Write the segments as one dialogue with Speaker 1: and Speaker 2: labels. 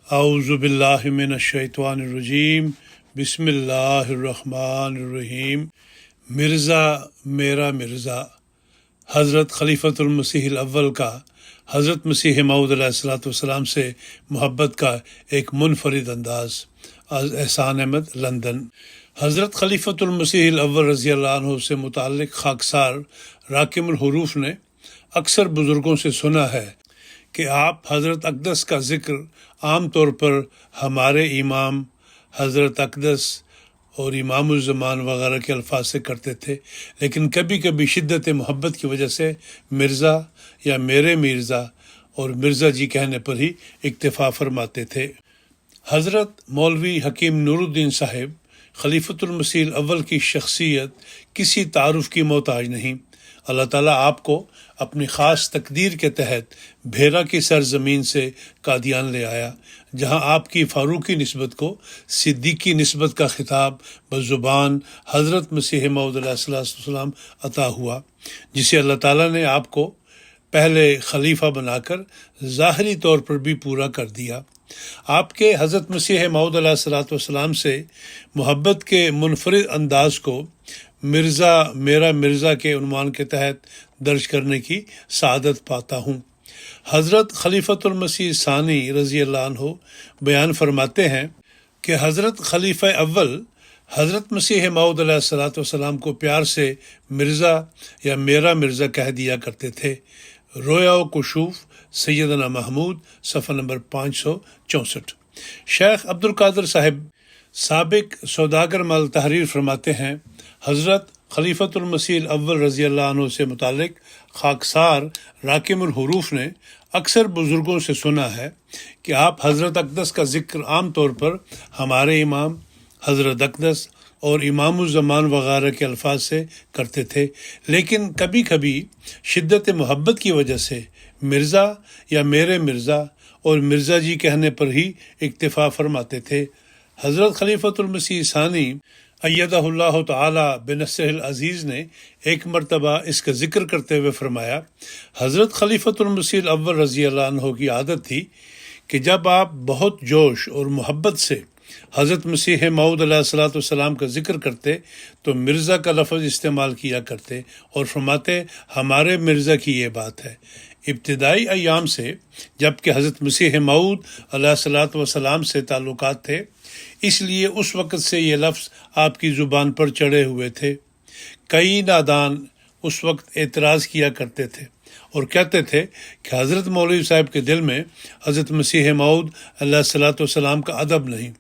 Speaker 1: اعوذ باللہ من الشیطان الرجیم بسم اللہ الرحمن الرحیم۔ مرزا میرا مرزا حضرت خلیفۃ المسیح الاول کا حضرت مسیح موعود علیہ الصلوۃ والسلام سے محبت کا ایک منفرد انداز۔ احسان احمد، لندن۔ حضرت خلیفۃ المسیح الاول رضی اللہ عنہ سے متعلق خاکسار راکم الحروف نے اکثر بزرگوں سے سنا ہے کہ آپ حضرت اقدس کا ذکر عام طور پر ہمارے امام حضرت اقدس اور امام الزمان وغیرہ کے الفاظ سے کرتے تھے، لیکن کبھی کبھی شدت محبت کی وجہ سے مرزا یا میرے مرزا اور مرزا جی کہنے پر ہی اکتفا فرماتے تھے۔ حضرت مولوی حکیم نور الدین صاحب خلیفۃ المسیح الاول کی شخصیت کسی تعارف کی محتاج نہیں۔ اللہ تعالیٰ آپ کو اپنی خاص تقدیر کے تحت بھیرا کی سرزمین سے قادیان لے آیا، جہاں آپ کی فاروقی نسبت کو صدیقی نسبت کا خطاب بزبان حضرت مسیح موعود علیہ السلام عطا ہوا، جسے اللہ تعالیٰ نے آپ کو پہلے خلیفہ بنا کر ظاہری طور پر بھی پورا کر دیا۔ آپ کے حضرت مسیح موعود علیہ السلام سے محبت کے منفرد انداز کو مرزا میرا مرزا کے عنوان کے تحت درج کرنے کی سعادت پاتا ہوں۔ حضرت خلیفۃ المسیح ثانی رضی اللہ عنہ بیان فرماتے ہیں کہ حضرت خلیفہ اول حضرت مسیح موعود علیہ السلام کو پیار سے مرزا یا میرا مرزا کہہ دیا کرتے تھے۔ رویا و کشوف سیدنا محمود، صفحہ نمبر 564۔ شیخ عبد القادر صاحب سابق سوداگر مل تحریر فرماتے ہیں، حضرت خلیفۃ المسیح الاول رضی اللہ عنہ سے متعلق خاکسار راکم الحروف نے اکثر بزرگوں سے سنا ہے کہ آپ حضرت اقدس کا ذکر عام طور پر ہمارے امام حضرت اقدس اور امام الزمان وغیرہ کے الفاظ سے کرتے تھے، لیکن کبھی کبھی شدت محبت کی وجہ سے مرزا یا میرے مرزا اور مرزا جی کہنے پر ہی اکتفا فرماتے تھے۔ حضرت خلیفۃ المسیح ثانی ایدہ اللہ تعالی بنصرہ العزیز نے ایک مرتبہ اس کا ذکر کرتے ہوئے فرمایا، حضرت خلیفۃ المسیح الاول رضی اللہ عنہ کی عادت تھی کہ جب آپ بہت جوش اور محبت سے حضرت مسیح موعود علیہ السلام کا ذکر کرتے تو مرزا کا لفظ استعمال کیا کرتے اور فرماتے، ہمارے مرزا کی یہ بات ہے۔ ابتدائی ایام سے جب کہ حضرت مسیح موعود علیہ السلام سے تعلقات تھے، اس لیے اس وقت سے یہ لفظ آپ کی زبان پر چڑھے ہوئے تھے۔ کئی نادان اس وقت اعتراض کیا کرتے تھے اور کہتے تھے کہ حضرت مولوی صاحب کے دل میں حضرت مسیح موعود علیہ السلام کا ادب نہیں۔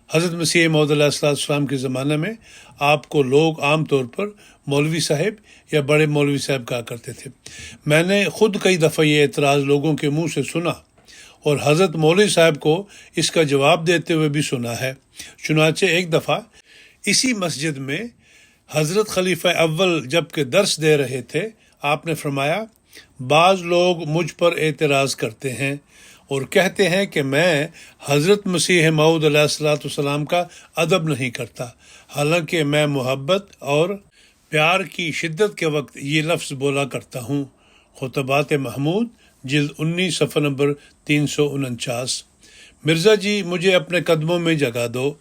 Speaker 1: حضرت مسیح موعود علیہ السلام کے زمانے میں آپ کو لوگ عام طور پر مولوی صاحب یا بڑے مولوی صاحب کہا کرتے تھے۔ میں نے خود کئی دفعہ یہ اعتراض لوگوں کے منہ سے سنا اور حضرت مولوی صاحب کو اس کا جواب دیتے ہوئے بھی سنا ہے۔ چنانچہ ایک دفعہ اسی مسجد میں حضرت خلیفہ اول جب کہ درس دے رہے تھے، آپ نے فرمایا، بعض لوگ مجھ پر اعتراض کرتے ہیں اور کہتے ہیں کہ میں حضرت مسیح موعود علیہ السلام کا ادب نہیں کرتا، حالانکہ میں محبت اور پیار کی شدت کے وقت یہ لفظ بولا کرتا ہوں۔ خطبات محمود، جلد 19، صفحہ نمبر 349۔ مرزا جی مجھے اپنے قدموں میں جگہ دو۔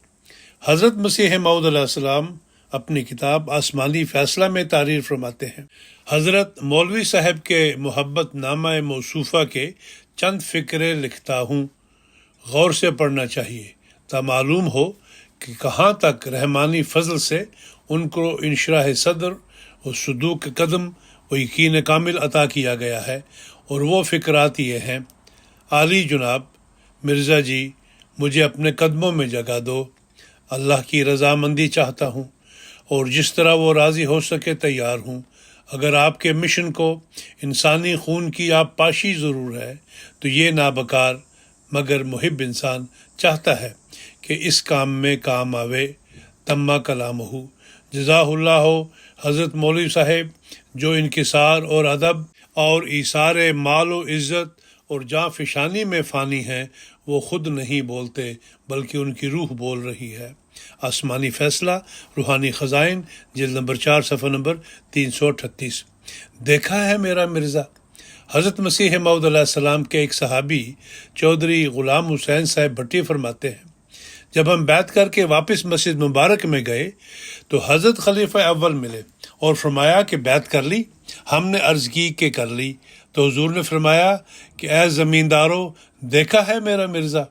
Speaker 1: حضرت مسیح موعود علیہ السلام اپنی کتاب آسمانی فیصلہ میں تعریر فرماتے ہیں، حضرت مولوی صاحب کے محبت نامہ موصوفہ کے چند فقرے لکھتا ہوں، غور سے پڑھنا چاہیے تا معلوم ہو کہ کہاں تک رحمانی فضل سے ان کو انشراح صدر و صدوق قدم و یقین کامل عطا کیا گیا ہے، اور وہ فقرات یہ ہیں: عالی جناب مرزا جی مجھے اپنے قدموں میں جگہ دو، اللہ کی رضامندی چاہتا ہوں اور جس طرح وہ راضی ہو سکے تیار ہوں۔ اگر آپ کے مشن کو انسانی خون کی آب پاشی ضرور ہے تو یہ نابکار مگر محب انسان چاہتا ہے کہ اس کام میں کام آوے۔ تمہ کلام ہو، جزاہ اللہ ہو۔ حضرت مولوی صاحب جو انکسار اور ادب اور ایثار مال و عزت اور جاں فشانی میں فانی ہیں، وہ خود نہیں بولتے بلکہ ان کی روح بول رہی ہے۔ آسمانی فیصلہ، روحانی خزائن، جلد نمبر 4، صفحہ نمبر 338۔ دیکھا ہے میرا مرزا حضرت مسیح موعود علیہ السلام کے ایک صحابی چودھری غلام حسین صاحب بھٹی فرماتے ہیں، جب ہم بیعت کر کے واپس مسجد مبارک میں گئے تو حضرت خلیفہ اول ملے اور فرمایا کہ بیعت کر لی؟ ہم نے عرض کی کہ کر لی، تو حضور نے فرمایا کہ اے زمینداروں، دیکھا ہے میرا مرزا؟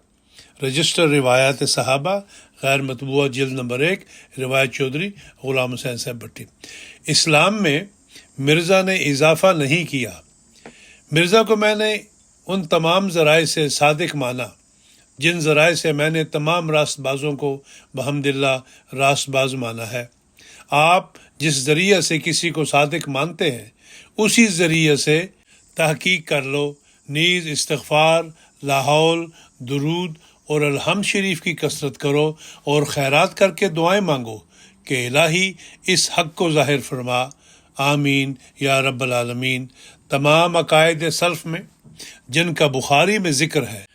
Speaker 1: رجسٹر روایات صحابہ غیر مطبوعہ جلد نمبر 1، روایت چودھری غلام حسین صاحب بھٹی۔ اسلام میں مرزا نے اضافہ نہیں کیا۔ مرزا کو میں نے ان تمام ذرائع سے صادق مانا جن ذرائع سے میں نے تمام راست بازوں کو بحمداللہ راست باز مانا ہے۔ آپ جس ذریعہ سے کسی کو صادق مانتے ہیں اسی ذریعے سے تحقیق کر لو، نیز استغفار، لاحول، درود اور الحمد شریف کی کثرت کرو اور خیرات کر کے دعائیں مانگو کہ الہی اس حق کو ظاہر فرما، آمین یا رب العالمین۔ تمام عقائد سلف میں جن کا بخاری میں ذکر ہے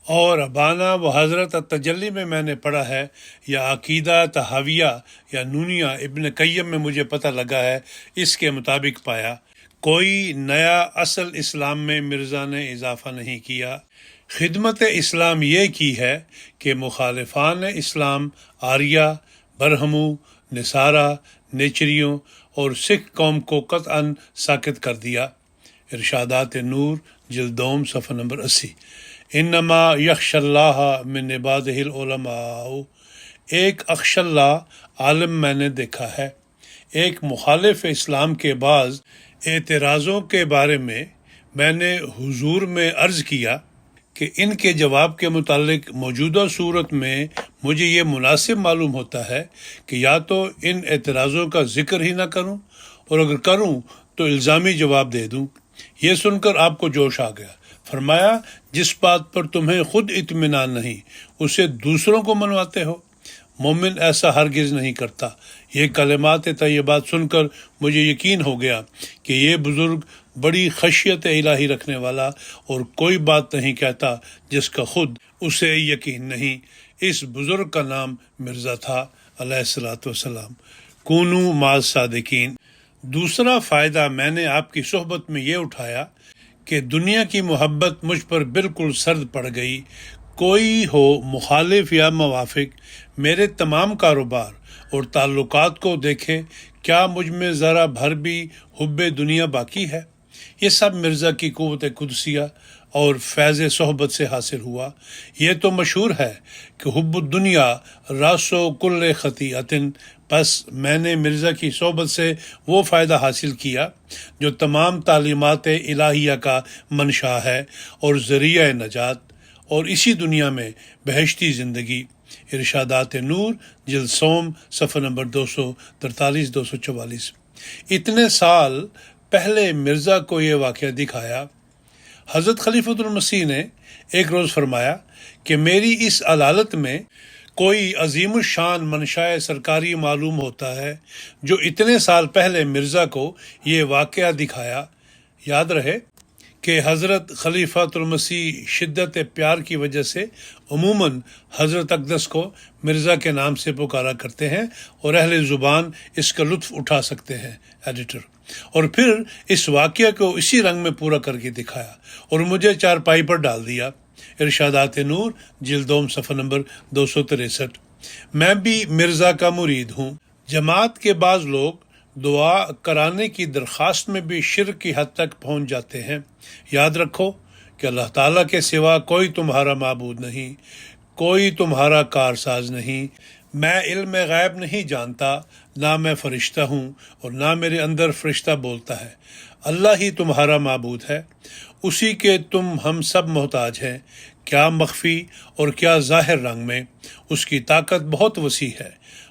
Speaker 1: اور ابانا و حضرت التجلی میں نے پڑھا ہے، یا عقیدہ تحاویہ یا نونیہ ابن قیم میں مجھے پتہ لگا ہے، اس کے مطابق پایا کوئی نیا اصل اسلام میں مرزا نے اضافہ نہیں کیا۔ خدمت اسلام یہ کی ہے کہ مخالفان اسلام آریہ، برہمو، نصارہ، نیچریوں اور سکھ قوم کو قطعاً ساکت کر دیا۔ ارشادات نور جلد دوم صفحہ نمبر 80۔ انما یخش اللہ من عبادہ العلماء، ایک اخش اللہ عالم میں نے دیکھا ہے۔ ایک مخالف اسلام کے بعض اعتراضوں کے بارے میں نے حضور میں عرض کیا کہ ان کے جواب کے متعلق موجودہ صورت میں مجھے یہ مناسب معلوم ہوتا ہے کہ یا تو ان اعتراضوں کا ذکر ہی نہ کروں، اور اگر کروں تو الزامی جواب دے دوں۔ یہ سن کر آپ کو جوش آ گیا۔ فرمایا، جس بات پر تمہیں خود اطمینان نہیں اسے دوسروں کو منواتے ہو؟ مومن ایسا ہرگز نہیں کرتا۔ یہ کلمات طیبات سن کر مجھے یقین ہو گیا کہ یہ بزرگ بڑی خشیت الہی رکھنے والا اور کوئی بات نہیں کہتا جس کا خود اسے یقین نہیں۔ اس بزرگ کا نام مرزا تھا علیہ الصلوۃ والسلام۔ کونوا مع الصادقین۔ دوسرا فائدہ میں نے آپ کی صحبت میں یہ اٹھایا کہ دنیا کی محبت مجھ پر بالکل سرد پڑ گئی۔ کوئی ہو مخالف یا موافق، میرے تمام کاروبار اور تعلقات کو دیکھے، کیا مجھ میں ذرا بھر بھی حب دنیا باقی ہے؟ یہ سب مرزا کی قوت قدسیہ اور فیض صحبت سے حاصل ہوا۔ یہ تو مشہور ہے کہ حب الدنیا راس و کل خطیئۃ، بس میں نے مرزا کی صحبت سے وہ فائدہ حاصل کیا جو تمام تعلیمات الہیہ کا منشا ہے اور ذریعہ نجات، اور اسی دنیا میں بہشتی زندگی۔ ارشادات نور جلد سوم صفحہ نمبر 243-244۔ اتنے سال پہلے مرزا کو یہ واقعہ دکھایا۔ حضرت خلیفۃ المسیح نے ایک روز فرمایا کہ میری اس علالت میں کوئی عظیم الشان منشاء سرکاری معلوم ہوتا ہے جو اتنے سال پہلے مرزا کو یہ واقعہ دکھایا۔ یاد رہے کہ حضرت خلیفۃ المسیح شدت پیار کی وجہ سے عموماً حضرت اقدس کو مرزا کے نام سے پکارا کرتے ہیں، اور اہل زبان اس کا لطف اٹھا سکتے ہیں۔ ایڈیٹر۔ اور پھر اس واقعہ کو اسی رنگ میں پورا کر کے دکھایا اور مجھے چارپائی پر ڈال دیا۔ ارشادات نور جلد دوم صفحہ نمبر 263۔ میں بھی مرزا کا مرید ہوں۔ جماعت کے بعض لوگ دعا کرانے کی درخواست میں بھی شرک کی حد تک پہنچ جاتے ہیں۔ یاد رکھو کہ اللہ تعالیٰ کے سوا کوئی تمہارا معبود نہیں، کوئی تمہارا کارساز نہیں۔ میں علم غیب نہیں جانتا، نہ میں فرشتہ ہوں اور نہ میرے اندر فرشتہ بولتا ہے۔ اللہ ہی تمہارا معبود ہے، اسی کے تم ہم سب محتاج ہیں، کیا مخفی اور کیا ظاہر رنگ میں۔ اس کی طاقت بہت وسیع ہے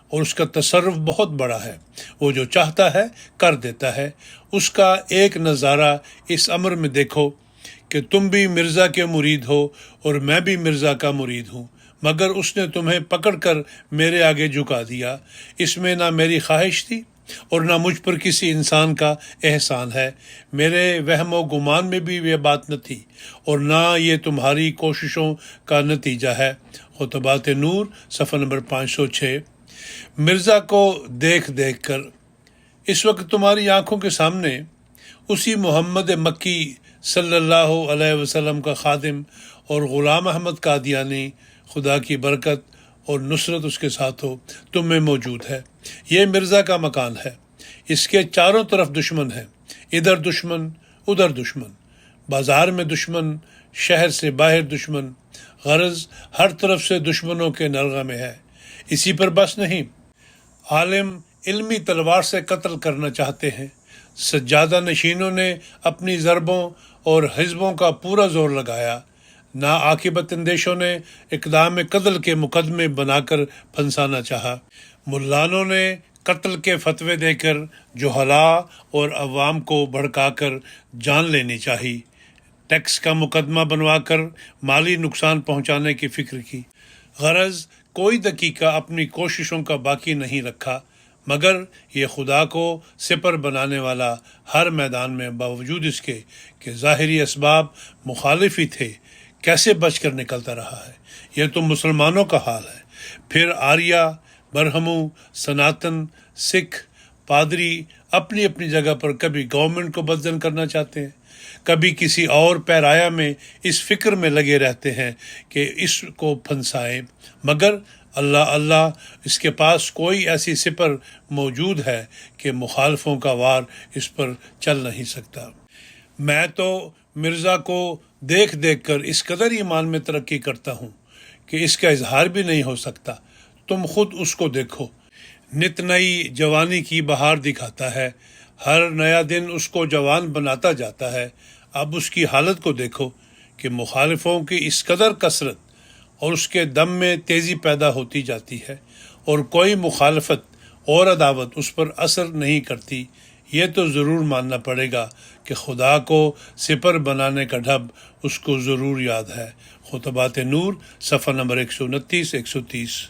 Speaker 1: اور اس کا تصرف بہت بڑا ہے۔ وہ جو چاہتا ہے کر دیتا ہے۔ اس کا ایک نظارہ اس امر میں دیکھو کہ تم بھی مرزا کے مرید ہو اور میں بھی مرزا کا مرید ہوں، مگر اس نے تمہیں پکڑ کر میرے آگے جھکا دیا۔ اس میں نہ میری خواہش تھی اور نہ مجھ پر کسی انسان کا احسان ہے۔ میرے وہم و گمان میں بھی یہ بات نہ تھی اور نہ یہ تمہاری کوششوں کا نتیجہ ہے۔ خطبات نور صفحہ نمبر 506۔ مرزا کو دیکھ کر اس وقت تمہاری آنکھوں کے سامنے اسی محمد مکی صلی اللہ علیہ وسلم کا خادم اور غلام احمد قادیانی، خدا کی برکت اور نصرت اس کے ساتھ ہو، تم میں موجود ہے۔ یہ مرزا کا مکان ہے، اس کے چاروں طرف دشمن ہیں، ادھر دشمن ادھر دشمن، بازار میں دشمن، شہر سے باہر دشمن، غرض ہر طرف سے دشمنوں کے نرغہ میں ہے۔ اسی پر بس نہیں، عالم علمی تلوار سے قتل کرنا چاہتے ہیں۔ سجادہ نشینوں نے اپنی ضربوں اور حزبوں کا پورا زور لگایا، ناعاقبت اندیشوں نے اقدام قتل کے مقدمے بنا کر پھنسانا چاہا، ملانوں نے قتل کے فتوے دے کر جہلا اور عوام کو بھڑکا کر جان لینی چاہی، ٹیکس کا مقدمہ بنوا کر مالی نقصان پہنچانے کی فکر کی۔ غرض کوئی دقیقہ اپنی کوششوں کا باقی نہیں رکھا، مگر یہ خدا کو سپر بنانے والا ہر میدان میں باوجود اس کے کہ ظاہری اسباب مخالف ہی تھے، کیسے بچ کر نکلتا رہا ہے۔ یہ تو مسلمانوں کا حال ہے، پھر آریہ، برہمو، سناتن، سکھ، پادری اپنی اپنی جگہ پر کبھی گورنمنٹ کو بدزن کرنا چاہتے ہیں، کبھی کسی اور پیرایا میں اس فکر میں لگے رہتے ہیں کہ اس کو پھنسائیں، مگر اللہ اس کے پاس کوئی ایسی سپر موجود ہے کہ مخالفوں کا وار اس پر چل نہیں سکتا۔ میں تو مرزا کو دیکھ کر اس قدر ایمان میں ترقی کرتا ہوں کہ اس کا اظہار بھی نہیں ہو سکتا۔ تم خود اس کو دیکھو، نت نئی جوانی کی بہار دکھاتا ہے، ہر نیا دن اس کو جوان بناتا جاتا ہے۔ اب اس کی حالت کو دیکھو کہ مخالفوں کی اس قدر کثرت اور اس کے دم میں تیزی پیدا ہوتی جاتی ہے، اور کوئی مخالفت اور عداوت اس پر اثر نہیں کرتی۔ یہ تو ضرور ماننا پڑے گا کہ خدا کو سپر بنانے کا ڈھب اس کو ضرور یاد ہے۔ خطبات نور، صفحہ نمبر 129 130۔